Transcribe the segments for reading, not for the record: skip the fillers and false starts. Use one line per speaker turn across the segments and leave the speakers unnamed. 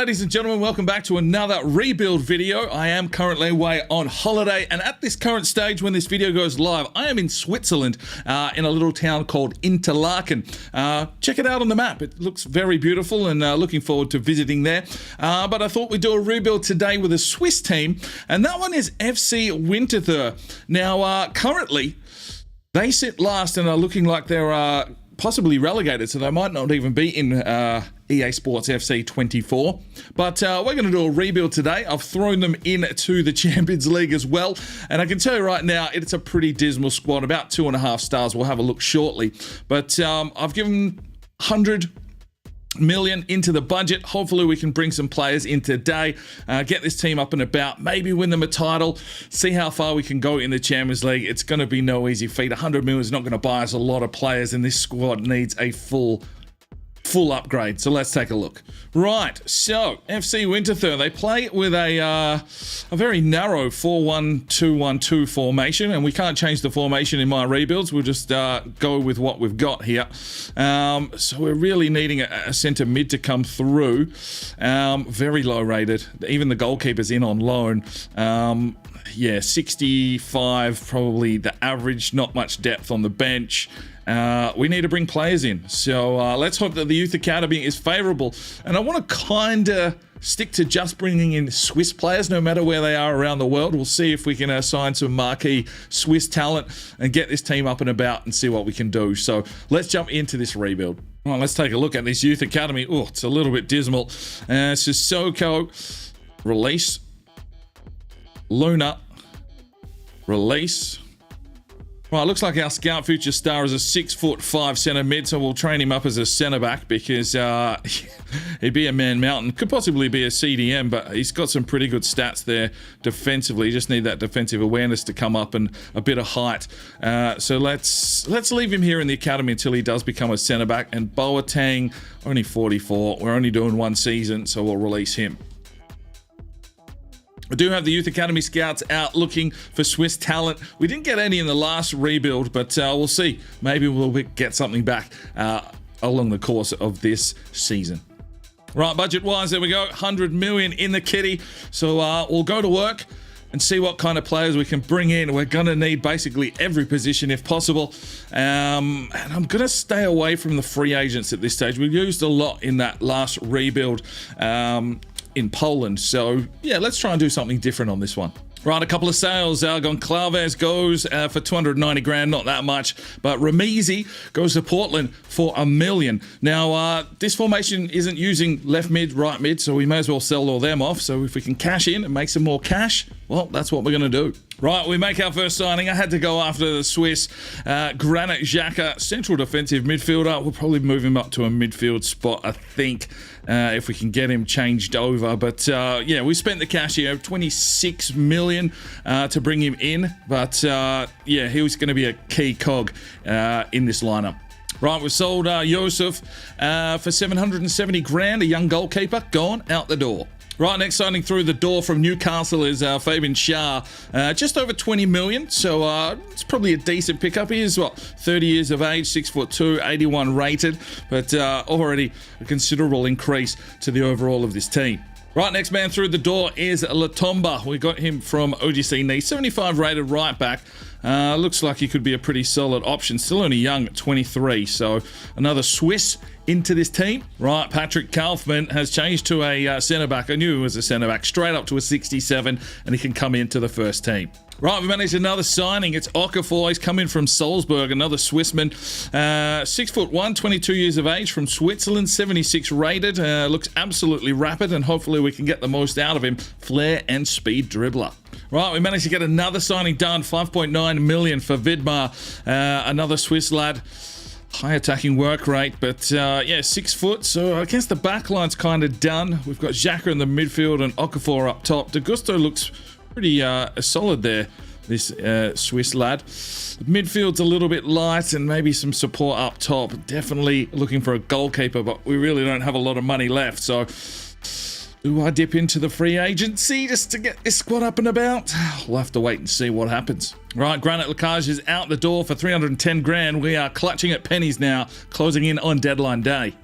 ladies and gentlemen, welcome back to another rebuild video. I am currently away on holiday, and at this current stage when this video goes live, I am in Switzerland in a little town called Interlaken. Check it out on the map. It looks very beautiful, and looking forward to visiting there. But I thought we'd do a rebuild today with a Swiss team, and that one is FC Winterthur. Now, currently, they sit last and are looking like they're possibly relegated, so they might not even be in EA Sports FC 24. But we're going to do a rebuild today. I've thrown them into the Champions League as well, and I can tell you right now, it's a pretty dismal squad, about 2.5 stars. We'll have a look shortly. But I've given 100 million into the budget. Hopefully we can bring some players in today, get this team up and about, maybe win them a title, see how far we can go in the Champions League. It's going to be no easy feat. 100 million is not going to buy us a lot of players, and this squad needs a full upgrade. So let's take a look. Right, so FC Winterthur, they play with a very narrow 4-1-2-1-2 formation, and we can't change the formation in my rebuilds. We'll just go with what we've got here. So we're really needing a centre mid to come through. Very low rated. Even the goalkeeper's in on loan. Yeah, 65 probably the average. Not much depth on the bench. We need to bring players in, so let's hope that the Youth Academy is favourable. And I want to kind of stick to just bringing in Swiss players, no matter where they are around the world. We'll see if we can sign some marquee Swiss talent and get this team up and about and see what we can do. So let's jump into this rebuild. Well, let's take a look at this Youth Academy. Oh, it's a little bit dismal. Sissoko, release. Luna, release. Right, looks like our scout future star is a 6'5" centre mid, so we'll train him up as a centre back because he'd be a man mountain. Could possibly be a CDM, but he's got some pretty good stats there defensively. You just need that defensive awareness to come up and a bit of height. So let's leave him here in the academy until he does become a centre back. And Boateng, only 44. We're only doing one season, so we'll release him. I do have the Youth Academy scouts out looking for Swiss talent. We didn't get any in the last rebuild, but we'll see. Maybe we'll get something back along the course of this season. Right, budget-wise, there we go. 100 million in the kitty. So we'll go to work and see what kind of players we can bring in. We're going to need basically every position if possible. And I'm going to stay away from the free agents at this stage. We used a lot in that last rebuild in Poland. So yeah, let's try and do something different on this one. Right, a couple of sales. Goncalves goes for 290 grand, not that much. But Ramizi goes to Portland for $1 million. Now, this formation isn't using left mid, right mid, so we may as well sell all them off. So if we can cash in and make some more cash, well, that's what we're going to do. Right, we make our first signing. I had to go after the Swiss. Granit Xhaka, central defensive midfielder. We'll probably move him up to a midfield spot, I think, if we can get him changed over. But yeah, we spent the cash here, 26 million to bring him in. But yeah, he was going to be a key cog in this lineup. Right, we've sold Josef for 770 grand, a young goalkeeper, gone out the door. Right, next signing through the door from Newcastle is Fabian Schär, just over 20 million, so it's probably a decent pickup. He is, 30 years of age, 6'2", 81 rated, but already a considerable increase to the overall of this team. Right, next man through the door is Latomba. We got him from OGC Nice, 75 rated right back. Looks like he could be a pretty solid option. Still only young at 23, so another Swiss into this team. Right, Patrick Kaufmann has changed to a centre-back. I knew he was a centre-back. Straight up to a 67, and he can come into the first team. Right, we managed another signing. It's Okafor. He's come in from Salzburg, another Swissman. 6'1", 22 years of age, from Switzerland, 76 rated. Looks absolutely rapid, and hopefully we can get the most out of him. Flair and speed dribbler. Right, we managed to get another signing done. 5.9 million for Vidmar, another Swiss lad. High attacking work rate, but yeah, 6 foot. So I guess the back line's kind of done. We've got Xhaka in the midfield and Okafor up top. De Gusto looks pretty solid there, this Swiss lad. Midfield's a little bit light and maybe some support up top. Definitely looking for a goalkeeper, but we really don't have a lot of money left. So do I dip into the free agency just to get this squad up and about? We'll have to wait and see what happens. Right, Granit Xhaka is out the door for 310 grand. We are clutching at pennies now, closing in on deadline day.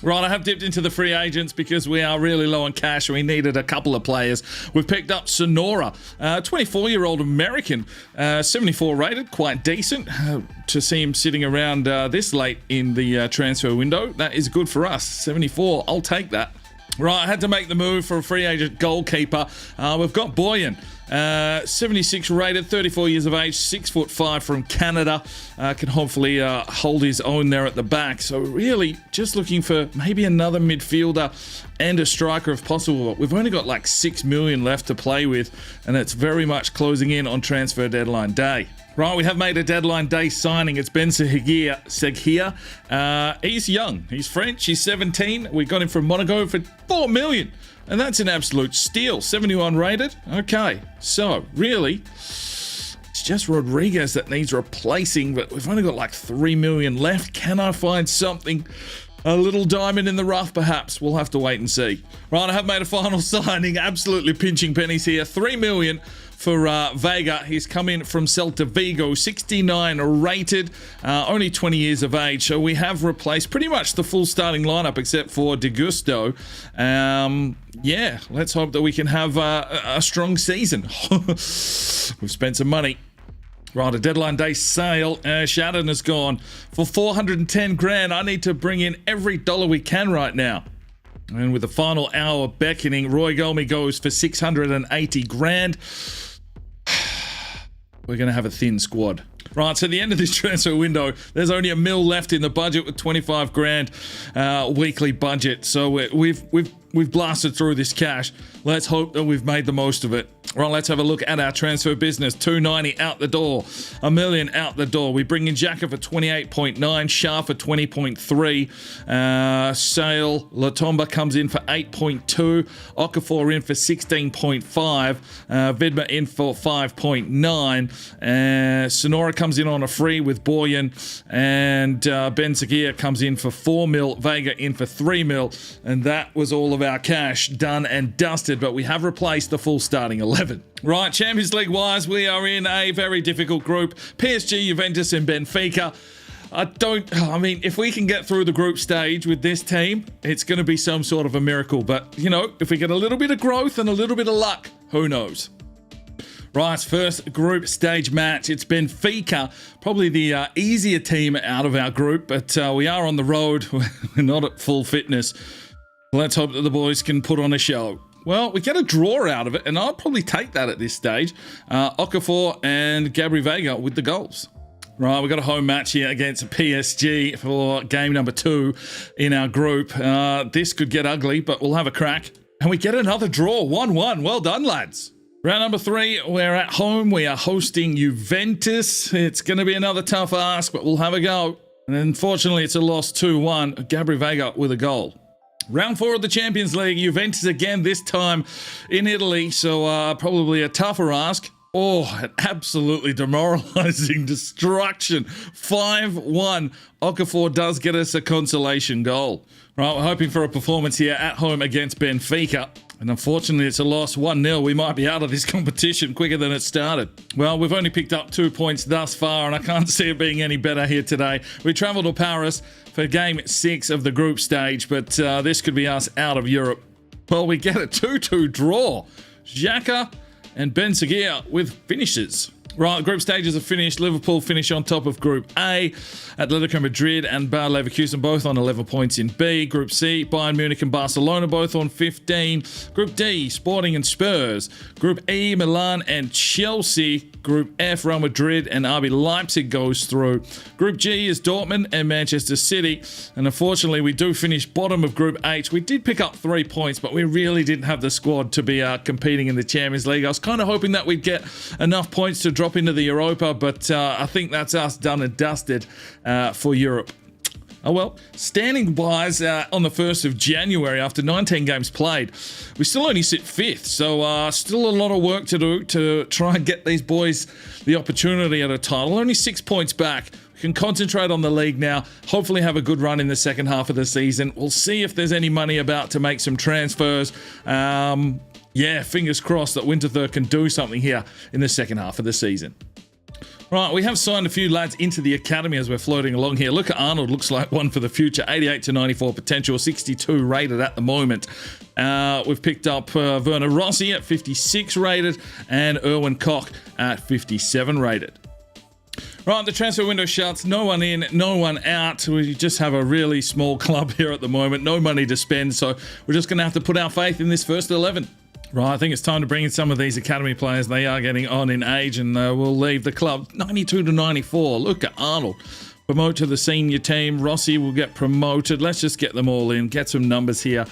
Right, I have dipped into the free agents because we are really low on cash and we needed a couple of players. We've picked up Sonora, 24-year-old American, 74 rated, quite decent. To see him sitting around this late in the transfer window, that is good for us. 74, I'll take that. Right, I had to make the move for a free agent goalkeeper. We've got Boyan. 76 rated, 34 years of age, 6'5" from Canada. Can hopefully hold his own there at the back. So really just looking for maybe another midfielder and a striker if possible. We've only got like 6 million left to play with, and it's very much closing in on transfer deadline day. Right, we have made a deadline day signing. It's Ben Seguir. He's young. He's French. He's 17. We got him from Monaco for 4 million. And that's an absolute steal. 71 rated. Okay, so really, it's just Rodriguez that needs replacing, but we've only got like 3 million left. Can I find something? A little diamond in the rough, perhaps. We'll have to wait and see. Right, I have made a final signing. Absolutely pinching pennies here. 3 million for Vega. He's come in from Celta Vigo, 69 rated, only 20 years of age. So we have replaced pretty much the full starting lineup except for De Gusto. Yeah, let's hope that we can have a strong season. We've spent some money. Right, a deadline day sale. Shadden has gone for 410 grand. I need to bring in every dollar we can right now. And with the final hour beckoning, Roy Golmi goes for 680 grand. We're going to have a thin squad. Right, so at the end of this transfer window, there's only $1 million left in the budget with 25 grand weekly budget. So we've blasted through this cash. Let's hope that we've made the most of it. Right, let's have a look at our transfer business. 290 out the door, $1 million out the door. We bring in Xhaka for 28.9, Shah for 20.3, Sale, Latomba comes in for 8.2, Okafor in for 16.5, Vidma in for 5.9, Sonora comes in on a free with Boyan, and Ben Seguir comes in for 4 mil, Vega in for 3 mil, and that was all of our cash done and dusted, but we have replaced the full starting 11. Right, Champions League wise, we are in a very difficult group. PSG, Juventus and Benfica. I mean, if we can get through the group stage with this team, it's going to be some sort of a miracle. But, you know, if we get a little bit of growth and a little bit of luck, who knows? Right, first group stage match. It's Benfica, probably the easier team out of our group, but we are on the road. We're not at full fitness. Let's hope that the boys can put on a show. Well, we get a draw out of it, and I'll probably take that at this stage. Okafor and Gabri Vega with the goals. Right, we've got a home match here against PSG for game number 2 in our group. This could get ugly, but we'll have a crack. And we get another draw, 1-1. Well done, lads. Round number 3, we're at home. We are hosting Juventus. It's going to be another tough ask, but we'll have a go. And unfortunately, it's a loss 2-1. Gabri Vega with a goal. Round 4 of the Champions League, Juventus again, this time in Italy, so probably a tougher ask. Oh, an absolutely demoralizing destruction. 5-1. Okafor does get us a consolation goal. Right, we're hoping for a performance here at home against Benfica. And unfortunately, it's a loss, 1-0. We might be out of this competition quicker than it started. Well, we've only picked up 2 points thus far, and I can't see it being any better here today. We travel to Paris for game 6 of the group stage, but this could be us out of Europe. Well, we get a 2-2 draw. Xhaka and Ben Seguir with finishes. Right, group stages are finished. Liverpool finish on top of Group A. Atletico Madrid and Bayer Leverkusen both on 11 points in B. Group C, Bayern Munich and Barcelona both on 15. Group D, Sporting and Spurs. Group E, Milan and Chelsea. Group F, Real Madrid and RB Leipzig goes through. Group G is Dortmund and Manchester City. And unfortunately, we do finish bottom of Group H. We did pick up 3 points, but we really didn't have the squad to be competing in the Champions League. I was kind of hoping that we'd get enough points to drop into the Europa, but I think that's us done and dusted for Europe. Oh well, standing-wise, on the 1st of January, after 19 games played, we still only sit 5th, so still a lot of work to do to try and get these boys the opportunity at a title. Only 6 points back. We can concentrate on the league now, hopefully have a good run in the second half of the season. We'll see if there's any money about to make some transfers. Yeah, fingers crossed that Winterthur can do something here in the second half of the season. Right, we have signed a few lads into the academy as we're floating along here. Look at Arnold, looks like one for the future. 88 to 94 potential, 62 rated at the moment. We've picked up Werner Rossi at 56 rated and Erwin Koch at 57 rated. Right, the transfer window shuts. No one in, no one out. We just have a really small club here at the moment. No money to spend, so we're just going to have to put our faith in this first 11. Right, I think it's time to bring in some of these academy players. They are getting on in age and we'll leave the club. 92 to 94. Look at Arnold. Promote to the senior team. Rossi will get promoted. Let's just get them all in. Get some numbers here.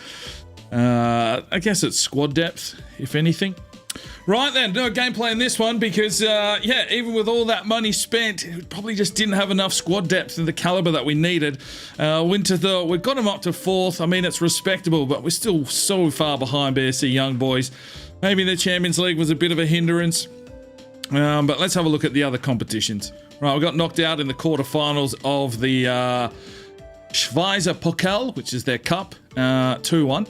I guess it's squad depth, if anything. Right then, no gameplay in this one because, yeah, even with all that money spent, it probably just didn't have enough squad depth and the caliber that we needed. Winterthur, we've got them up to 4th. I mean, it's respectable, but we're still so far behind BSC Young Boys. Maybe the Champions League was a bit of a hindrance. But let's have a look at the other competitions. Right, we got knocked out in the quarterfinals of the Schweizer Pokal, which is their cup, 2-1,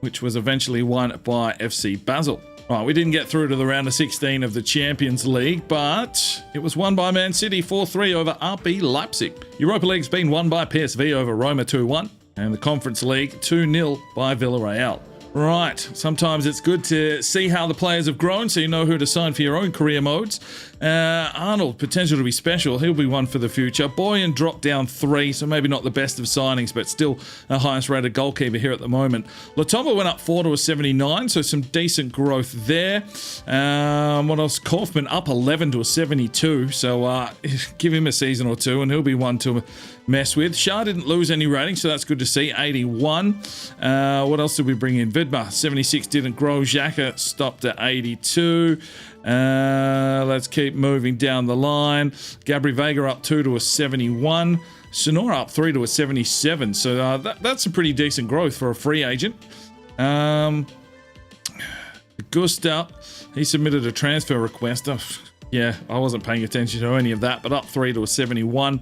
which was eventually won by FC Basel. Right, we didn't get through to the round of 16 of the Champions League, but it was won by Man City 4-3 over RB Leipzig. Europa League's been won by PSV over Roma 2-1, and the Conference League 2-0 by Villarreal. Right, sometimes it's good to see how the players have grown so you know who to sign for your own career modes. Arnold, potential to be special. He'll be one for the future. Boyan dropped down 3, so maybe not the best of signings, but still the highest rated goalkeeper here at the moment. Latomba went up 4 to a 79, so some decent growth there. What else? Kaufman up 11 to a 72, so give him a season or two and he'll be one to mess with. Shah didn't lose any rating, so that's good to see. 81. What else did we bring in? Vidmar, 76 didn't grow. Xhaka stopped at 82. Let's keep moving down the line. Gabri Vega up 2 to a 71. Sonora up 3 to a 77. So that's a pretty decent growth for a free agent. Gustav, he submitted a transfer request. Yeah, I wasn't paying attention to any of that, but up 3 to a 71.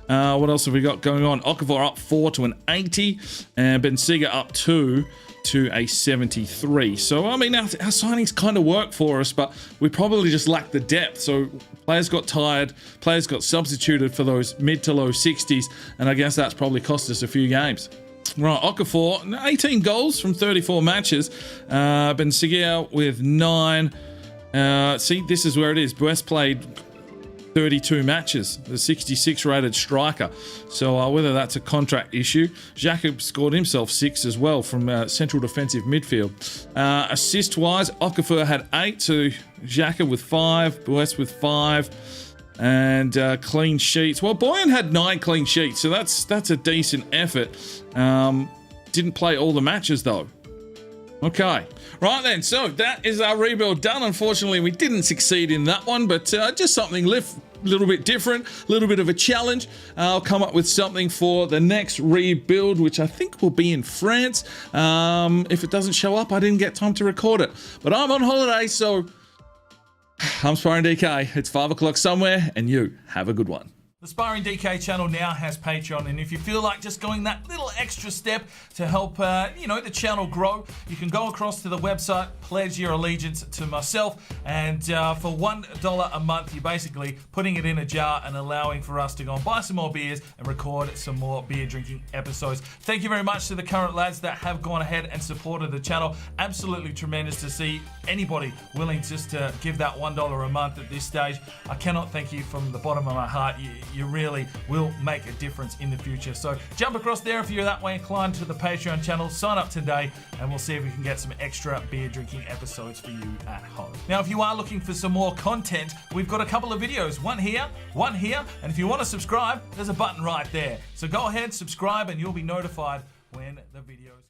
What else have we got going on? Okafor up 4 to an 80. And Bensiga up 2 to a 73. So, I mean, our signings kind of work for us, but we probably just lack the depth. So, players got tired, players got substituted for those mid to low 60s, and I guess that's probably cost us a few games. Right, Okafor, 18 goals from 34 matches. Bensiga with 9. See, this is where it is. West played 32 matches, the 66 rated striker. So whether that's a contract issue. Xhaka scored himself 6 as well from central defensive midfield. Assist wise, Okafor had 8, so Xhaka with 5, West with 5. And clean sheets. Well, Boyan had 9 clean sheets, so that's a decent effort. Didn't play all the matches though. Okay, right then, so that is our rebuild done. Unfortunately, we didn't succeed in that one, but just something a little bit different, a little bit of a challenge. I'll come up with something for the next rebuild, which I think will be in France. If it doesn't show up, I didn't get time to record it. But I'm on holiday, so I'm Sparring DK. It's 5 o'clock somewhere, and you have a good one. The Sparring DK channel now has Patreon, and if you feel like just going that little extra step to help, the channel grow, you can go across to the website, pledge your allegiance to myself, and for $1 a month, you're basically putting it in a jar and allowing for us to go and buy some more beers and record some more beer drinking episodes. Thank you very much to the current lads that have gone ahead and supported the channel. Absolutely tremendous to see anybody willing just to give that $1 a month at this stage. I cannot thank you from the bottom of my heart. You really will make a difference in the future. So jump across there if you're that way inclined to the Patreon channel, sign up today, and we'll see if we can get some extra beer drinking episodes for you at home. Now, if you are looking for some more content, we've got a couple of videos, one here, and if you want to subscribe, there's a button right there. So go ahead, subscribe, and you'll be notified when the videos